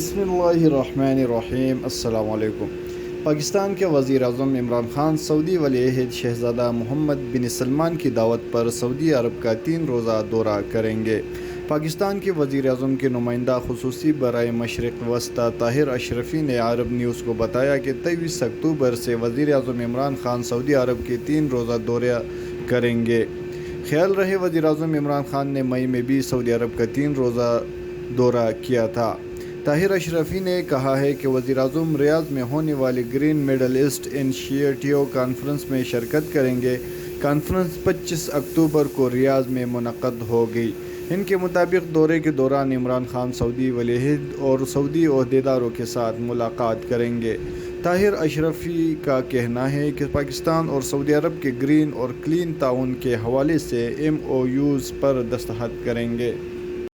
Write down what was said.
بسم اللہ الرحمن الرحیم۔ السلام علیکم۔ پاکستان کے وزیر اعظم عمران خان سعودی ولی عہد شہزادہ محمد بن سلمان کی دعوت پر سعودی عرب کا 3 روزہ دورہ کریں گے۔ پاکستان کے وزیر اعظم کے نمائندہ خصوصی برائے مشرق وسطی طاہر اشرفی نے عرب نیوز کو بتایا کہ 23 اکتوبر سے وزیر اعظم عمران خان سعودی عرب کے 3 روزہ دورہ کریں گے۔ خیال رہے وزیر اعظم عمران خان نے مئی میں بھی سعودی عرب کا 3 روزہ دورہ کیا تھا۔ طاہر اشرفی نے کہا ہے کہ وزیر اعظم ریاض میں ہونے والی green middle east initiative conference میں شرکت کریں گے۔ کانفرنس 25 اکتوبر کو ریاض میں منعقد ہوگی۔ ان کے مطابق دورے کے دوران عمران خان سعودی ولی عہد اور سعودی عہدیداروں کے ساتھ ملاقات کریں گے۔ طاہر اشرفی کا کہنا ہے کہ پاکستان اور سعودی عرب کے گرین اور کلین تعاون کے حوالے سے MOUs پر دستخط کریں گے۔